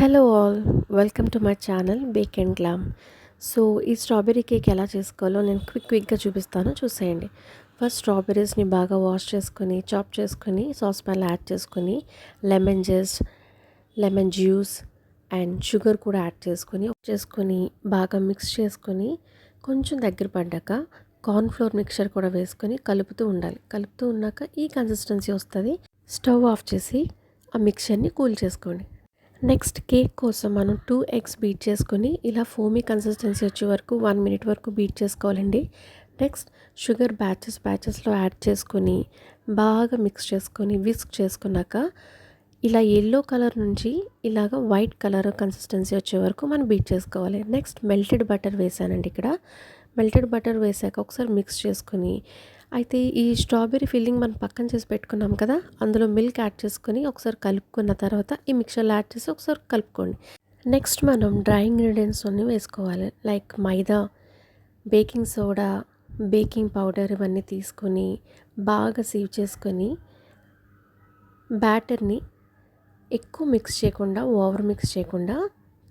Hello all, welcome to my channel bake and glam. So ఈ strawberry cake ఎలా చేసుకోవాలో నేను క్విక్గా చూపిస్తాను, చూసేయండి. ఫస్ట్ స్ట్రాబెర్రీస్ని బాగా వాష్ చేసుకొని చాప్ చేసుకొని సాస్ ప్యాన్లో add lemon juice and sugar కూడా యాడ్ చేసుకొని బాగా మిక్స్ చేసుకొని కొంచెం దగ్గర పడ్డాక కార్న్ఫ్లోర్ మిక్చర్ కూడా వేసుకొని కలుపుతూ ఉండాలి. కలుపుతూ ఉన్నాక ఈ కన్సిస్టెన్సీ వస్తుంది. స్టవ్ ఆఫ్ చేసి ఆ మిక్చర్ని కూల్ చేసుకోండి. నెక్స్ట్ కేక్ కోసం మనం 2 ఎగ్స్ బీట్ చేసుకొని ఇలా ఫోమీ కన్సిస్టెన్సీ వచ్చే వరకు 1 మినిట్ వరకు బీట్ చేసుకోవాలండి. నెక్స్ట్ షుగర్ బ్యాచెస్లో యాడ్ చేసుకొని బాగా మిక్స్ చేసుకొని విస్క్ చేసుకున్నాక ఇలా ఎల్లో కలర్ నుంచి ఇలాగ వైట్ కలర్ కన్సిస్టెన్సీ వచ్చే వరకు మనం బీట్ చేసుకోవాలి. నెక్స్ట్ మెల్టెడ్ బటర్ వేసానండి. ఇక్కడ మెల్టెడ్ బటర్ వేసాక ఒకసారి మిక్స్ చేసుకొని అయితే ఈ స్ట్రాబెర్రీ ఫిల్లింగ్ మనం పక్కన చేసి పెట్టుకున్నాం కదా, అందులో మిల్క్ యాడ్ చేసుకొని ఒకసారి కలుపుకున్న తర్వాత ఈ మిక్చర్లో యాడ్ చేసి ఒకసారి కలుపుకోండి. నెక్స్ట్ మనం డ్రై ఇంగ్రీడియంట్స్ అన్నీ వేసుకోవాలి. లైక్ మైదా, బేకింగ్ సోడా, బేకింగ్ పౌడర్ ఇవన్నీ తీసుకొని బాగా సీవ్ చేసుకొని బ్యాటర్ని ఎక్కువ మిక్స్ చేయకుండా, ఓవర్ మిక్స్ చేయకుండా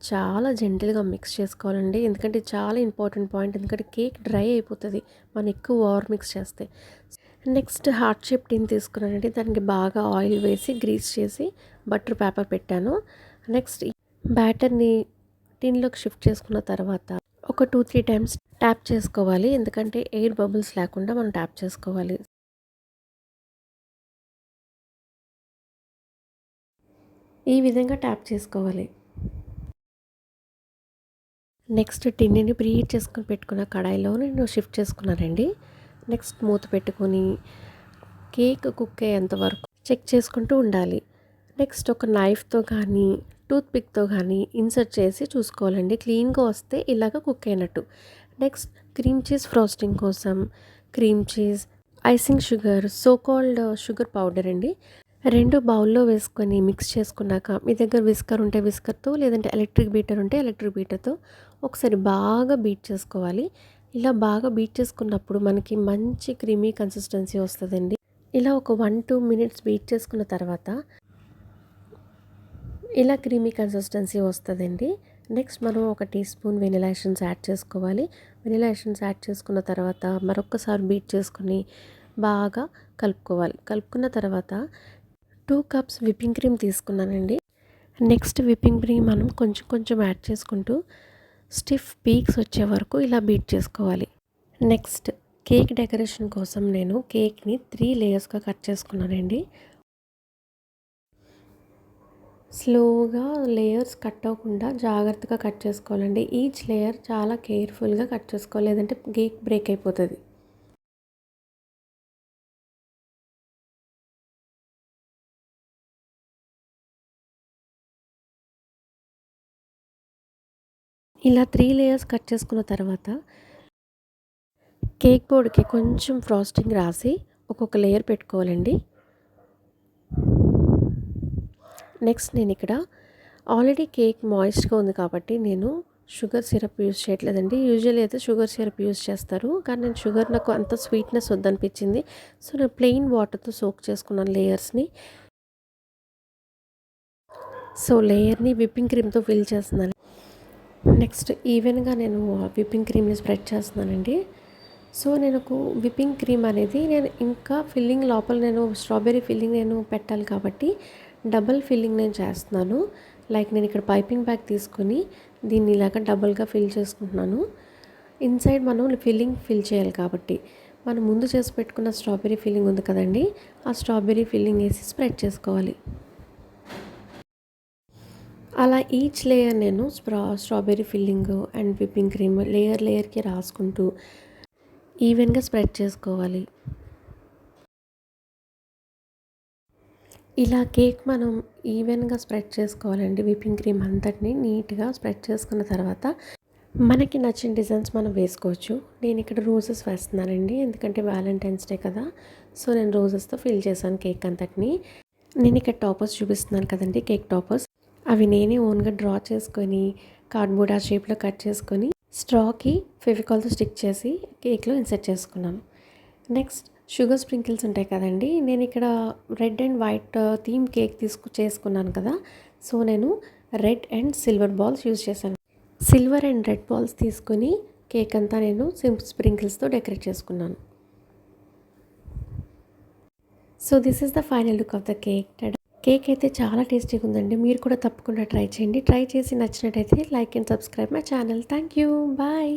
చాలా జెంటిల్గా మిక్స్ చేసుకోవాలండి. ఎందుకంటే చాలా ఇంపార్టెంట్ పాయింట్, ఎందుకంటే కేక్ డ్రై అయిపోతుంది మనం ఎక్కువ ఓవర్ మిక్స్ చేస్తే. నెక్స్ట్ హార్ట్ షేప్ టిన్ తీసుకున్నానండి. దానికి బాగా ఆయిల్ వేసి గ్రీస్ చేసి బటర్ పేపర్ పెట్టాను. నెక్స్ట్ బ్యాటర్ని టిన్లోకి షిఫ్ట్ చేసుకున్న తర్వాత ఒక 2-3 టైమ్స్ ట్యాప్ చేసుకోవాలి. ఎందుకంటే ఎయిర్ బబుల్స్ లేకుండా మనం ట్యాప్ చేసుకోవాలి. ఈ విధంగా ట్యాప్ చేసుకోవాలి. నెక్స్ట్ టిన్ని ప్రీహీట్ చేసుకొని పెట్టుకున్న కడాయిలో నేను షిఫ్ట్ చేసుకున్నానండి. నెక్స్ట్ మూత పెట్టుకొని కేక్ కుక్ అయ్యేంత వరకు చెక్ చేసుకుంటూ ఉండాలి. నెక్స్ట్ ఒక నైఫ్తో కానీ టూత్పిక్తో కానీ ఇన్సర్ట్ చేసి చూసుకోవాలండి. క్లీన్గా వస్తే ఇలాగ కుక్ అయినట్టు. నెక్స్ట్ క్రీమ్ చీజ్ ఫ్రోస్టింగ్ కోసం cream cheese, icing sugar, so called sugar powder అండి, 2 బౌల్లో వేసుకొని మిక్స్ చేసుకున్నాక మీ దగ్గర విస్కర్ ఉంటే విస్కర్తో, లేదంటే ఎలక్ట్రిక్ బీటర్ ఉంటే ఎలక్ట్రిక్ బీటర్తో ఒకసారి బాగా బీట్ చేసుకోవాలి. ఇలా బాగా బీట్ చేసుకున్నప్పుడు మనకి మంచి క్రీమీ కన్సిస్టెన్సీ వస్తుందండి. ఇలా ఒక 1-2 మినిట్స్ బీట్ చేసుకున్న తర్వాత ఇలా క్రీమీ కన్సిస్టెన్సీ వస్తుందండి. నెక్స్ట్ మనం ఒక teaspoon vanilla essence add చేసుకోవాలి. వెనిలా ఎసెన్స్ యాడ్ చేసుకున్న తర్వాత మరొకసారి బీట్ చేసుకొని బాగా కలుపుకోవాలి. కలుపుకున్న తర్వాత 2 కప్స్ విప్పింగ్ క్రీమ్ తీసుకున్నానండి. నెక్స్ట్ విప్పింగ్ క్రీమ్ మనం కొంచెం యాడ్ చేసుకుంటూ స్టిఫ్ పీక్స్ వచ్చే వరకు ఇలా బీట్ చేసుకోవాలి. నెక్స్ట్ కేక్ డెకరేషన్ కోసం నేను కేక్ని 3 లేయర్స్గా కట్ చేసుకున్నానండి. స్లోగా లేయర్స్ కట్ అవ్వకుండా జాగ్రత్తగా కట్ చేసుకోవాలండి. ఈచ్ లేయర్ చాలా కేర్ఫుల్గా కట్ చేసుకోవాలి, లేదంటే కేక్ బ్రేక్ అయిపోతుంది. ఇలా 3 లేయర్స్ కట్ చేసుకున్న తర్వాత కేక్ బోర్డ్కి కొంచెం ఫ్రాస్టింగ్ రాసి ఒక్కొక్క లేయర్ పెట్టుకోవాలండి. నెక్స్ట్ నేను ఇక్కడ ఆల్రెడీ కేక్ మాయిస్ట్గా ఉంది కాబట్టి నేను షుగర్ సిరప్ యూజ్ చేయట్లేదండి. యూజువల్లీ అయితే షుగర్ సిరప్ యూజ్ చేస్తారు, కానీ నేను షుగర్ నాకు అంత స్వీట్నెస్ వద్దనిపించింది. సో నేను ప్లెయిన్ వాటర్తో సోక్ చేసుకున్నాను లేయర్స్ని. సో లేయర్ని విప్పింగ్ క్రీమ్తో ఫిల్ చేస్తున్నాను. నెక్స్ట్ ఈవెన్గా నేను విప్పింగ్ క్రీమ్ని స్ప్రెడ్ చేస్తున్నానండి. సో నేను విప్పింగ్ క్రీమ్ అనేది నేను ఇంకా ఫిల్లింగ్ లోపల నేను స్ట్రాబెర్రీ ఫిల్లింగ్ నేను పెట్టాలి కాబట్టి డబల్ ఫిల్లింగ్ నేను చేస్తున్నాను. లైక్ నేను ఇక్కడ పైపింగ్ బ్యాగ్ తీసుకొని దీన్ని ఇలాగ డబల్గా ఫిల్ చేసుకుంటున్నాను. ఇన్సైడ్ మనం ఫిల్లింగ్ ఫిల్ చేయాలి కాబట్టి మనం ముందు చేసి పెట్టుకున్న స్ట్రాబెర్రీ ఫిల్లింగ్ ఉంది కదండి, ఆ స్ట్రాబెర్రీ ఫిల్లింగ్ వేసి స్ప్రెడ్ చేసుకోవాలి. అలా ఈచ్ లేయర్ నేను strawberry filling and whipping cream లేయర్కి రాసుకుంటూ ఈవెన్గా స్ప్రెడ్ చేసుకోవాలి. ఇలా కేక్ మనం ఈవెన్గా స్ప్రెడ్ చేసుకోవాలండి. విప్పింగ్ క్రీమ్ అంతటిని నీట్గా స్ప్రెడ్ చేసుకున్న తర్వాత మనకి నచ్చిన డిజైన్స్ మనం వేసుకోవచ్చు. నేను ఇక్కడ రోజెస్ వేస్తున్నానండి, ఎందుకంటే వ్యాలంటైన్స్ డే కదా. సో నేను రోజెస్తో ఫిల్ చేశాను కేక్ అంతటిని. నేను ఇక్కడ టాపర్స్ చూపిస్తున్నాను కదండి, కేక్ టాపర్స్, అవి నేనే ఓన్గా డ్రా చేసుకొని కార్డ్బోర్డ్ ఆ షేప్లో కట్ చేసుకొని స్ట్రాకి ఫెవికాల్తో స్టిక్ చేసి కేక్లో ఇన్సర్ట్ చేసుకున్నాను. నెక్స్ట్ షుగర్ స్ప్రింకిల్స్ ఉంటాయి కదండి, నేను ఇక్కడ red and white theme cake చేసుకున్నాను కదా. సో నేను red and silver balls use చేశాను. సిల్వర్ అండ్ రెడ్ బాల్స్ తీసుకొని కేక్ అంతా నేను స్ప్రింకిల్స్తో డెకరేట్ చేసుకున్నాను. So this is the final look of the cake. Cake అయితే చాలా టేస్టీగా ఉందండి. మీరు కూడా తప్పకుండా ట్రై చేయండి. ట్రై చేసి నచ్చినట్టయితే like and subscribe my channel. Thank you. Bye.